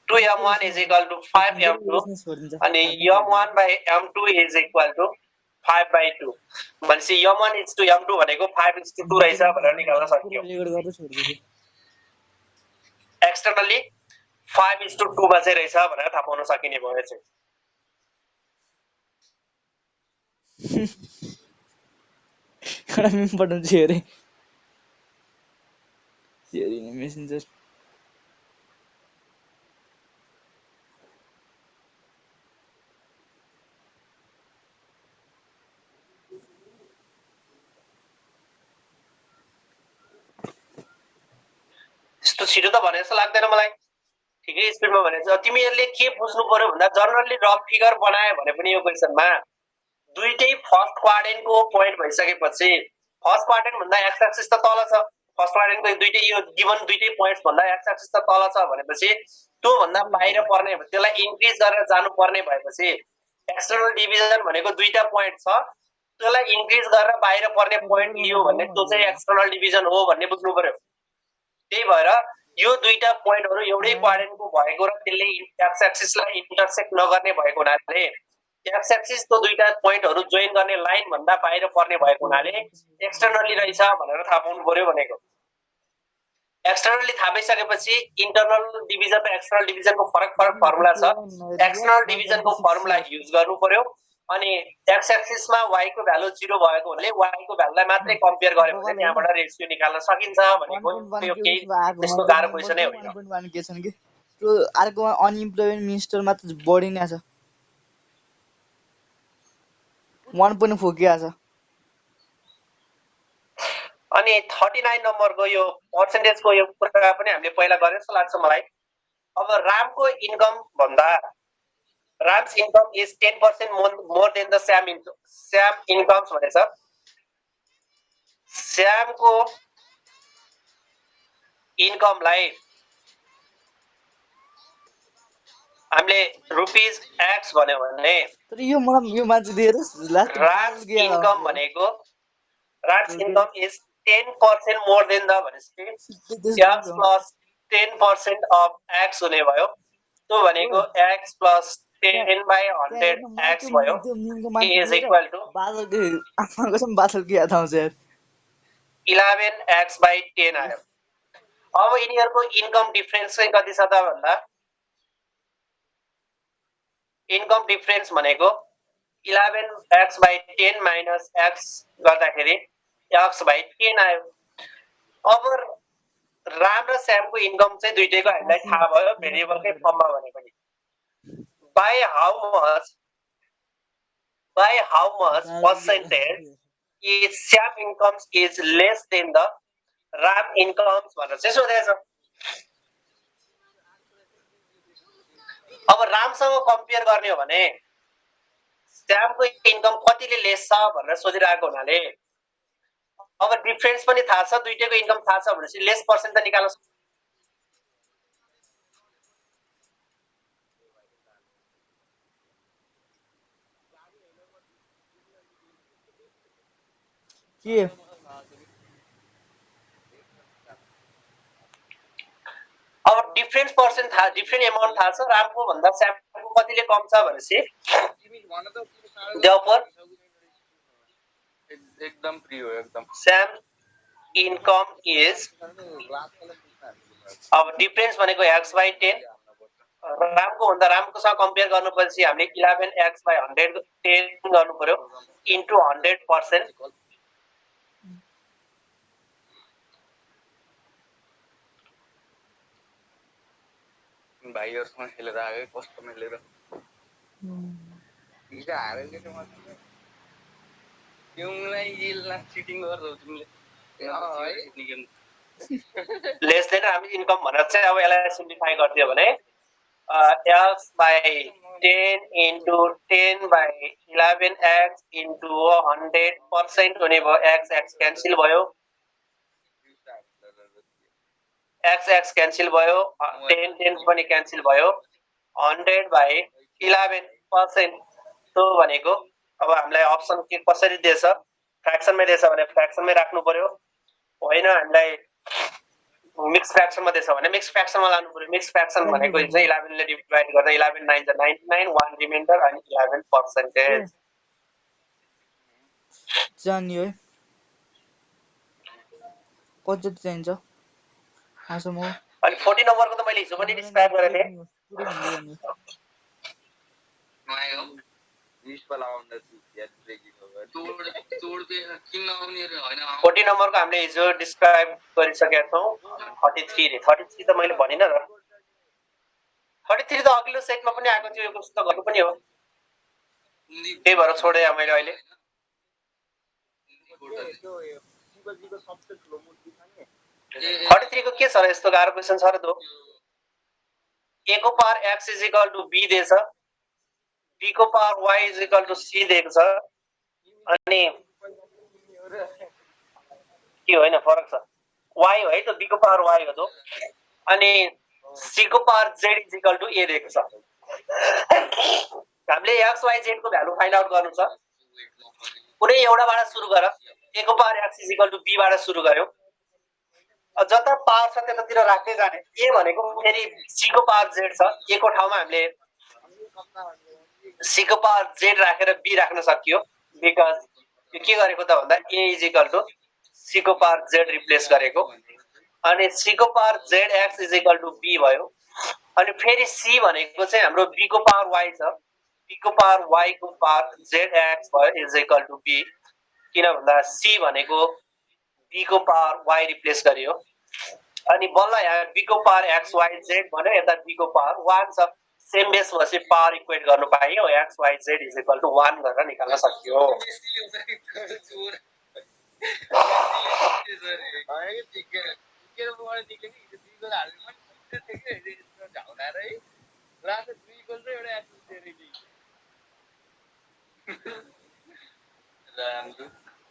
2m1 is equal to 5m2 and m1 by m2 is equal to 5 by 2 भनेपछि m1 is to m2 भनेको 5 is to 2 रहेछ भनेर निकाल्न सकियो। एक्सटर्नली 5 is to 2 मा चाहिँ रहेछ भनेर थाहा पाउन सकिने भयो चाहिँ। हामी पठाउँछु हेरे हेरि मेसेन्जर त्यस्तो छिटो त भने जस्तो लाग्दैन मलाई। ठिकै स्पिडमा भनेको तिमीहरूले के बुझ्नु पर्यो भन्दा जनरली रफ फिगर बनायो भने पनि यो क्वेसनमा दुईटै फर्स्ट क्वाड्रेन्टको पोइन्ट भइसकेपछि फर्स्ट क्वाड्रेन्ट भन्दा एक्स एक्सिस त तल छ फर्स्ट क्वाड्रेन्टको दुईटै यो गिभन दुईटै पोइन्ट्स भन्दा एक्स एक्सिस त तल छ भनेपछि त्यो भन्दा बाहिर पर्ने त्यसलाई इन्क्रिज गरेर जानु पर्ने भएपछि एक्सटर्नल डिभिजन भनेको दुईटा पोइन्ट छ त्यसलाई इन्क्रिज गरेर बाहिर पर्ने पोइन्ट लियो भने त्यो चाहिँ एक्सटर्नल डिभिजन हो भन्ने बुझ्नु पर्यो त्यही भएर यो दुईटा पोइन्टहरु एउटै क्वाड्रेन्टको भएको र त्यसले एक्स एक्सिसलाई इन्टरसेक्ट नगर्ने भएको हुनाले एक्स एक्सिस त्यो दुईटा पोइन्टहरु जोइन गर्ने लाइन भन्दा बाहिर पर्ने भएको हुनाले एक्सटर्नली रहेछ भनेर थाहा पाउनु पर्यो भनेको एक्सटर्नली थाहा भइसकेपछि इन्टरनल डिभिजन र एक्सटर्नल डिभिजनको फरक फर्मुला छ एक्सटर्नल डिभिजनको फर्मुला युज गर्नु पर्यो अनि एक्स एक्सिसमा y को भ्यालु 0 भएको हुनाले y को भ्यालुलाई मात्रै कम्पेयर गरे भने त्यहाँबाट रेशियो निकाल्न सकिन्छ भनेको यो केही त्यस्तो गाह्रो क्वेशन नै होइन 1.1 के छन् के त्यो अर्को अनइम्प्लोयमेन्ट मिनिस्टरमा त बढी नै छ 1.4 के छ अनि 39 नम्बरको यो पर्सेन्टेजको यो कुरा पनि हामीले पहिला गरे जस्तो लाग्छ मलाई अब रामको इन्कम भन्दा Ram's income is 10% more than the Sam incomes भनेछ श्यामको इन्कमलाई हामीले रुपीस x भन्यो भने तर यो मान्छे दिएर लास्ट Ram's income भनेको Ram's income is 10% more than the भनेपछि x plus 10% of x हुने भयो त्यो भनेको x plus 10 by 100 x भयो is equal to बादल के याद आउँछ यार 11 x by 10 आयो अब यिनीहरुको इन्कम डिफरेन्स चाहिँ कति छ त भन्दा इन्कम डिफरेन्स भनेको 11 x by 10 minus x गर्दाखेरि x by 10 आयो अब राम र श्यामको इन्कम चाहिँ दुईटैको हामीलाई थाहा भयो भेरिएबलकै फर्ममा भने पनि by how much percentage is Sam incomes is less than the Ram incomes भनेर चाहिँ सोधेछ अब रामसँग कम्पेयर गर्ने हो भने श्यामको इन्कम कतिले लेस छ भनेर सोधिरहेको हुनाले अब डिफरेन्स पनि थाहा छ दुईटैको इन्कम थाहा छ भनेपछि लेस पर्सेन्ट त निकाल्न के अब डिफरेन्स पर्सेन्ट थाहा डिफरेन्ट अमाउन्ट थाहा छ रामको भन्दा श्यामको कतिले कम छ भनेपछि देयरफोर एकदम फ्री हो एकदम Sam income is अब डिफरेन्स भनेको x by 10 रामको भन्दा रामकोसँग कम्पेयर गर्नुपर्छ हामीले 11 x by 100 10 गर्नु पर्यो इन्टु 100% भाइहरुसँग खेलेर आए कस्तो मिलेर हिजो हारेर के मतलब तिमीलाई जिल्ला चिटिङ गर्छौ तिमीले लेस देन हामी इन्कम भनेर चाहिँ अब यसलाई सिम्प्लिफाई गरिदियो भने x by 10 into 10 by 11x into 100% हुने भयो x क्यान्सल भयो x क्यान्सल भयो 10 पनि क्यान्सल भयो 100 by 11% तो भनेको अब हामीलाई अप्सन के कसरी दिएछ फ्र्याक्सनमै दिएछ भने फ्र्याक्सनमै राख्नु पर्यो होइन हामीलाई मिक्स फ्र्याक्सनमा दिएछ भने मिक्स फ्र्याक्सनमा लानु पर्यो मिक्स फ्र्याक्सन भनेको चाहिँ 11 ले डिवाइड गर्दा 11 9 जा 99 1 रिमाइन्डर अनि 11% जानियो कति चाहिन्छ आसम अनि 40 नम्बरको त मैले हिजो पनि डिस्क्राइब गरेथे मायो 20 वाला आउँदा याद ब्रेकिङ हो तोड दे किन आउने रे हैन 40 नम्बरको हामीले हिजो डिस्क्राइब गरिसकेका छौं 33 रे 33 त मैले भनिन र 33 त अघिल्लो सेटमा पनि आएको थियो यो कस्तो गर्नु पनि हो त्यही भएर छोडे मैले अहिले 33 को के छ र यस्तो गाह्रो क्वेशन छ र त्यो a को power x is equal to b दिएछ, b को power y is equal to c दिएको छ, अनि के होइन फरक छ, y हो है त, b को पावर y हो त, अनि c को power z is equal to a दिएको छ। हामीले x y z को भ्यालु फाइन्ड आउट गर्नु छ, कुनै एउटाबाट सुरु गर, a को power x is equal to b बाट सुरु गर्यो, जता पावर छ त्यतातिर राख्दै जाने। a भनेको फेरि c को पावर z छ, a को ठाउँमा हामीले c को पावर z राखेर b राख्न सकियो, बिकज यो के गरेको त भन्दा a is equal to c को पावर z रिप्लेस गरेको, अनि c को power zx is equal to b भयो, अनि फेरि c भनेको चाहिँ हाम्रो b को पावर y छ, b को पावर y को पावर zx भयो इज इक्वल टु b, किन भन्दा c भनेको b को पावर y रिप्लेस गरियो, अनि बल्ल यहाँ b को पावर x y z भन्यो, यता b को पावर 1 छ, सेम बेस भएपछि पावर इक्वेट गर्नु पाइयो, x y z is equal to 1 गरेर निकाल्न सकियो।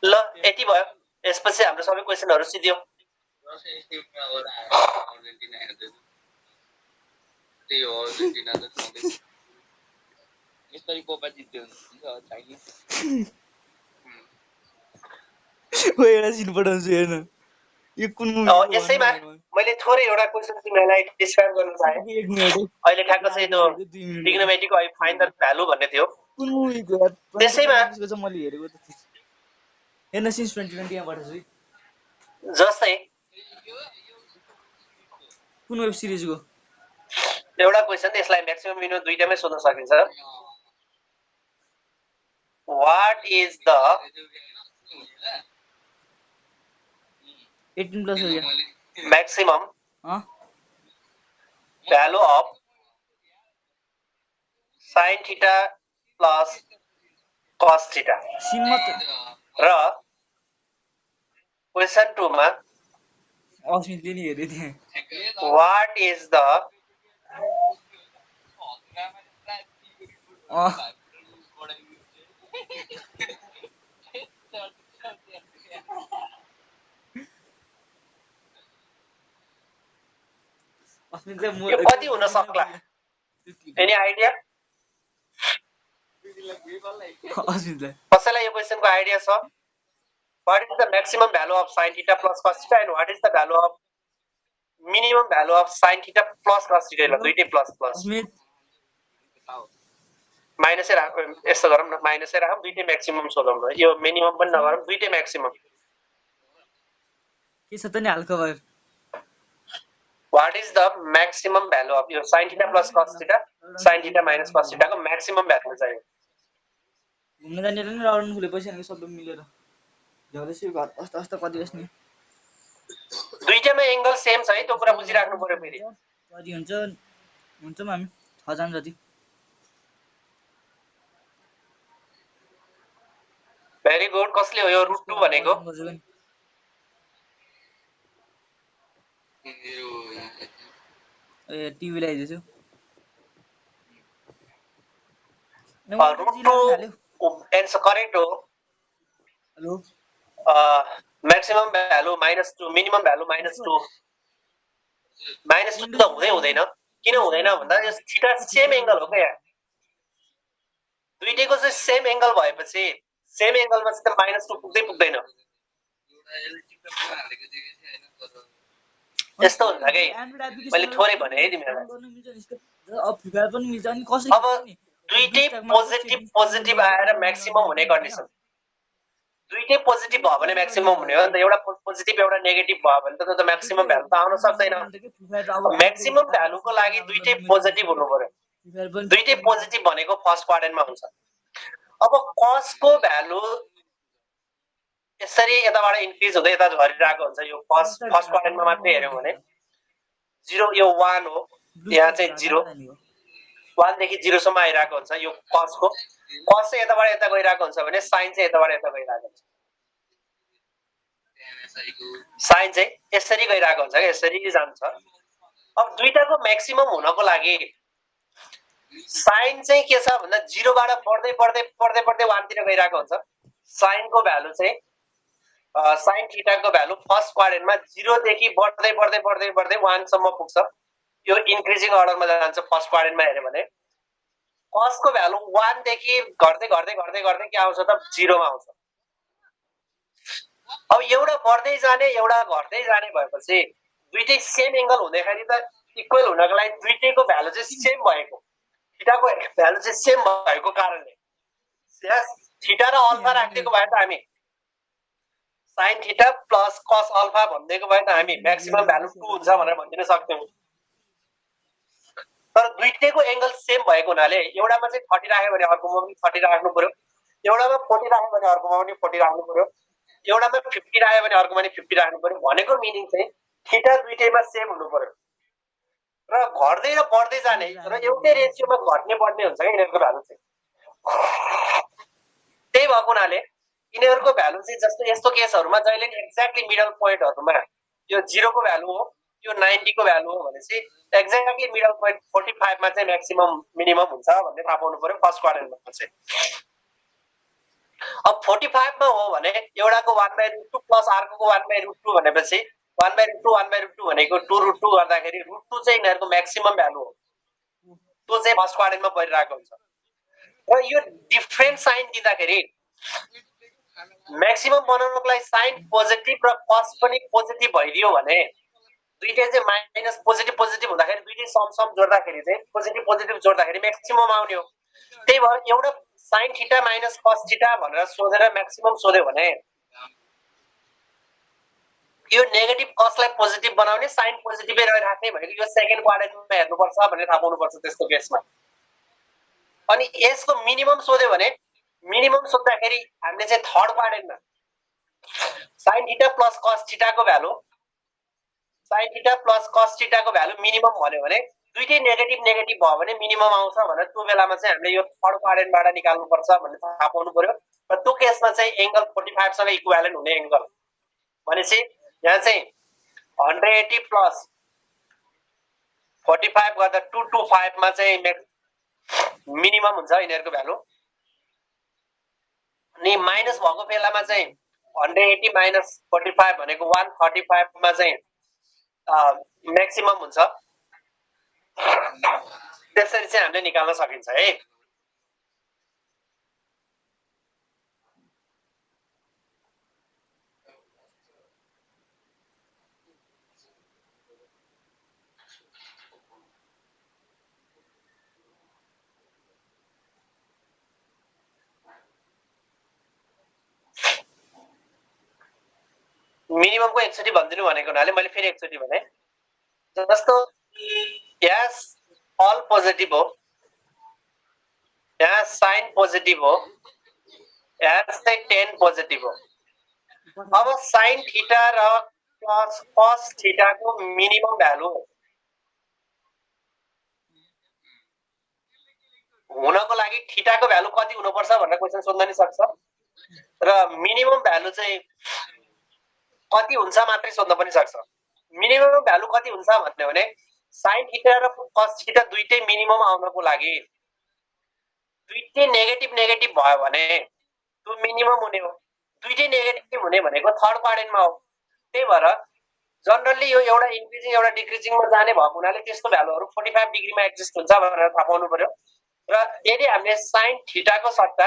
ल यति भयो, यसपछि हाम्रो सबै क्वेशनहरु सिध्यो। यसरी कोपा जित्यो हुन्छ चाहिए। ओ एउटा सिन पठाउँछु हेर्न, यो कुन मुभी यसैमा मैले थोरै एउटा क्वेशन तिमीलाई डिस्क्राइब गर्न चाहे। 1 मिनेट अहिले ठ्याक्क चाहिँ त्यो ट्रिग्नोमेट्रीको आई फाइन्ड द भ्यालु भन्ने थियो, कुन मुभीको यार त्यसैमा चाहिँ मैले हेरेको त थिएँ। हेर्न सिन्स 2020 यहाँ पठाउँछु जस्तै कुन वेब सिरिजको एउटा क्वेशन, यसलाई म्याक्सिमम मिनिमम दुईटामै सोध्न सकिन्छ। व्हाट इज द 18 प्लस हो गया मैक्सिमम हां value of sin theta plus cos theta सिन मत र क्वेशन 2 मा अस्मितले नि हेर्दै थिए what is the यो कति हुन सक्ला? Any idea? अस्मितले कसैलाई यो क्वेशनको आइडिया छ? What is the maximum value of sin theta plus cos theta and what is the value of minimum value of sin theta plus cos theta? ल दुईटै plus plus Asmit माइनसै राख, यस्तो गरौँ न, माइनसै राखौँ, दुईटै म्याक्सिमम सोधौँ न, यो मिनिमम पनि नगरौँ, दुईटै म्याक्सिमम। के छ त नि हल्का भयो। What is the maximum value of your sin theta plus cos theta, sin theta minus cos theta को maximum value चाहियो? घुम्न जानेर नि राउन्ड खुलेपछि हामी सबै मिलेर झ्याउलेसी घर अस्ता अस्ता कति बस्ने दुईटैमा एंगल सेम छ है, त्यो कुरा बुझिराख्नु पर्यो फेरि। कति हुन्छ हामी 1000 जति। Very good. कसले हो यो रुट 2 भनेको? ए टिभी ल्याइदिछु। रुट 2 एन्सर करेक्ट हो। Hello maximum value -2, minimum value -2। -2 त हुँदैन। किन हुँदैन भन्दा यो थीटा सेम एंगल हो क्या, दुईटैको चाहिँ सेम एंगल भएपछि सेम एंगलमा चाहिँ -2 पुग्दैन। यस्तो हुन्छ के, मैले थोरै भने है तिमीलाई। अब दुईटै पोजिटिभ आएर म्याक्सिमम हुने कन्डिसन, दुईटै पोजिटिभ भयो भने म्याक्सिमम हुने हो नि त। एउटा पोजिटिभ एउटा नेगेटिभ भयो भने त त्यो म्याक्सिमम भ्यालु त आउन सक्दैन। म्याक्सिमम भ्यालुको लागि दुईटै पोजिटिभ हुनु पर्यो। दुईटै पोजिटिभ भनेको फर्स्ट क्वाड्रेन्टमा हुन्छ। अब cos को भ्यालु यसरी यताबाट इन्क्रिज हुँदै यता झरिरहेको हुन्छ। यो फर्स्ट क्वाड्रेन्टमा मात्रै हेर्यौ भने 0, यो 1 हो, यहाँ चाहिँ 0, 1 देखि 0 सम्म आइरहेको हुन्छ। यो cos को, cos चाहिँ यताबाट यता गइरहेको हुन्छ भने sin चाहिँ यताबाट यता गइरहेको हुन्छ। sin चाहिँ यसरी गइरहेको हुन्छ के, यसरी जान्छ। अब दुईटाको म्याक्सिमम हुनको लागि साइन चाहिँ के छ भन्दा 0 बाट बढ्दै बढ्दै बढ्दै बढ्दै 1 तिर गइरहेको हुन्छ। साइनको भ्यालु चाहिँ साइन थीटाको भ्यालु फर्स्ट क्वाड्रेन्टमा 0 देखि बढ्दै बढ्दै बढ्दै बढ्दै 1 सम्म पुग्छ। यो इन्क्रिजिङ अर्डरमा जान्छ फर्स्ट क्वाड्रेन्टमा हेर्यो भने। कसको भ्यालु 1 देखि घट्दै घट्दै घट्दै घट्दै के आउँछ त 0 मा आउँछ। अब एउटा बढ्दै जाने एउटा घट्दै जाने भएपछि दुईटै सेम एंगल हुँदाखेरि त इक्वल हुनको लागि दुईटैको भ्यालु चाहिँ सेम भएको, थीटाको भ्यालु चाहिँ सेम भएको कारणले थीटा र अल्फा राखिदिएको भए त हामी sine theta plus cos alpha भन्दैको भए त हामी म्याक्सिमम भ्यालु 2 हुन्छ भनेर भनिदिन सक्थ्यौं। तर दुईटैको एंगल सेम भएको हुनाले एउटामा चाहिँ 30 राख्यो भने अर्कोमा पनि 30 राख्नु पर्यो, एउटामा 40 राख्यो भने अर्कोमा पनि 40 राख्नु पर्यो, एउटामा 50 राख्यो भने अर्कोमा पनि 50 राख्नु पर्यो। भनेको मिनिङ चाहिँ थीटा दुईटैमा सेम हुनु पर्यो र घट्दै र बढ्दै जाने र एउटै रेशियोमा घट्ने बढ्ने हुन्छ के यिनीहरुको भ्यालु चाहिँ। त्यही भएको हुनाले यिनीहरुको भ्यालु चाहिँ जस्तो यस्तो केसहरुमा जहिले नि एक्ज्याक्टली मिडल पोइन्टहरुमा यो 0 को भ्यालु हो, यो 90 को भ्यालु हो भनेपछि एक्ज्याक्टली मिडल पोइन्ट 45 मा चाहिँ म्याक्सिमम मिनिमम हुन्छ भन्ने थाहा पाउनु पर्यो फर्स्ट क्वाड्रेन्टमा चाहिँ। अब 45 मा हो भने एउटाको 1/√2 प्लस अर्कोको 1/√2 भनेपछि 1/√2 1/√2 भनेको 2√2 गर्दाखेरि √2 चाहिँ यिनीहरुको म्याक्सिमम भ्यालु हो। त्यो चाहिँ फर्स्ट क्वाड्रेन्टमा परिरहेको हुन्छ। र यो डिफरेन्ट साइन दिँदाखेरि म्याक्सिमम बनाउनको लागि साइन पोजिटिभ र कस पनि पोजिटिभ भइदियो भने दुईटै चाहिँ माइनस पोजिटिभ पोजिटिभ हुँदाखेरि दुईटै सम सम जोड्दाखेरि चाहिँ पोजिटिभ पोजिटिभ जोड्दाखेरि म्याक्सिमम आउने हो। त्यही भएर एउटा sine theta minus cos theta भनेर सोधेर म्याक्सिमम सोध्यो भने यो नेगेटिभ कसलाई पोजिटिभ बनाउने साइन पोजिटिभै राख्ने भनेको यो सेकेन्ड क्वाड्रेन्टमा हेर्नुपर्छ भनेर थाहा पाउनुपर्छ त्यस्तो केसमा। अनि यसको मिनिमम सोध्यो भने मिनिमम सोध्दाखेरि हामीले चाहिँ थर्ड क्वाड्रेन्टमा साइन थीटा प्लस कस थीटाको value sine theta plus cos थीटाको भ्यालु मिनिमम भन्यो भने दुईटै नेगेटिभ नेगेटिभ भयो भने मिनिमम आउँछ भनेर त्यो बेलामा चाहिँ हामीले यो थर्ड क्वाड्रेन्टबाट निकाल्नु पर्छ भन्ने थाहा पाउनु पर्यो। र त्यो केसमा चाहिँ एंगल 45 सँग इक्विभ्यालेन्ट हुने एंगल भनेपछि यहाँ चाहिँ 180 प्लस 45 गर्दा 225 मा चाहिँ मिनिमम हुन्छ यिनीहरुको भ्यालु। अनि माइनस भएको बेलामा चाहिँ 180 माइनस 45 भनेको 135 मा चाहिँ म्याक्सिमम हुन्छ। त्यसरी चाहिँ हामीले निकाल्न सकिन्छ है। मिनिमम को एकचोटी भन्दिनु भनेको हुनाले मैले फेरि एकचोटी भने जस्तो यस अल पोजिटिभ हो, यहाँ साइन पोजिटिभ हो, यहाँ चाहिँ 10 पोजिटिभ हो। अब साइन थीटा र प्लस कस थीटाको मिनिमम भ्यालु हुनको लागि थीटाको भ्यालु कति हुनुपर्छ भनेर क्वेशन सोध्न नि सक्छ र मिनिमम भ्यालु चाहिँ कति हुन्छ मात्रै सोध्न पनि सक्छ। मिनिमम भ्यालु कति हुन्छ भन्ने भने साइन थीटा र कस थीटा दुईटै मिनिमम आउनको लागि दुईटै नेगेटिभ नेगेटिभ भयो भने त्यो मिनिमम हुने हो। दुईटै नेगेटिभ हुने भनेको थर्ड क्वाड्रेन्टमा हो। त्यही भएर जनरली यो एउटा इन्क्रिजिङ एउटा डिक्रिजिङमा जाने भएको हुनाले त्यस्तो भ्यालुहरु 45 डिग्रीमा एक्जिस्ट हुन्छ भनेर थाहा पाउनु पर्यो। र यदि हामीले साइन थीटाको सट्टा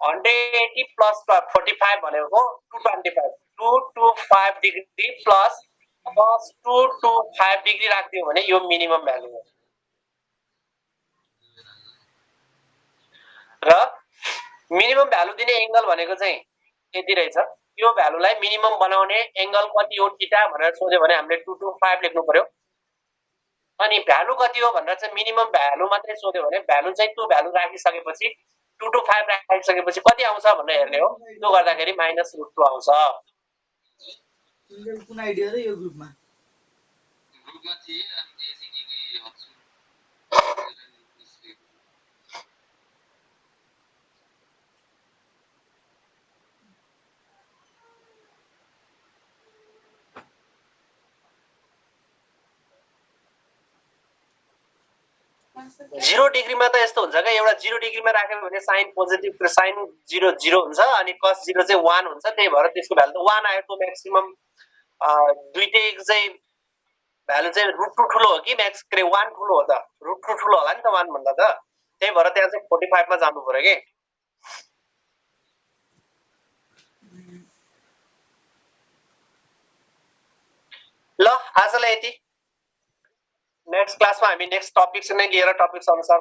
180 प्लस 45 भनेको 225 डिग्री प्लस cos 225 डिग्री राख्दियो भने यो मिनिमम भ्यालु हो। र मिनिमम भ्यालु दिने एंगल भनेको चाहिँ यति रहेछ। यो भ्यालुलाई मिनिमम बनाउने एंगल कति हो थीटा भनेर सोध्यो भने हामीले 225 लेख्नु पर्यो। अनि भ्यालु कति हो भनेर चाहिँ मिनिमम भ्यालु मात्रै सोध्यो भने भ्यालु चाहिँ त्यो भ्यालु राखिसकेपछि 225 राखिसकेपछि कति आउँछ भनेर हेर्ने हो। त्यो गर्दाखेरि -√2 आउँछ। कुन आइडिया छ यो ग्रुपमा थिए अनि एसिडी अप्सन 0 डिग्रीमा त यस्तो हुन्छ क्या, एउटा 0 डिग्रीमा राख्यो भने साइन पोजिटिभ साइन 0 0 हुन्छ अनि cos 0 चाहिँ 1 हुन्छ, त्यही भएर त्यसको भ्यालु त 1 आयो। त म्याक्सिमम दुईटैको चाहिँ भ्यालु चाहिँ √2 ठुलो हो कि म्याक्स के 1 ठुलो हो त? √2 ठुलो होला नि त 1 भन्दा त, त्यही भएर त्यहाँ चाहिँ 45 मा जानु पर्यो के। ल आजलाई यति, नेक्स्ट क्लासमा हामी नेक्स्ट टपिक्स नै लिएर टपिक्स अनुसार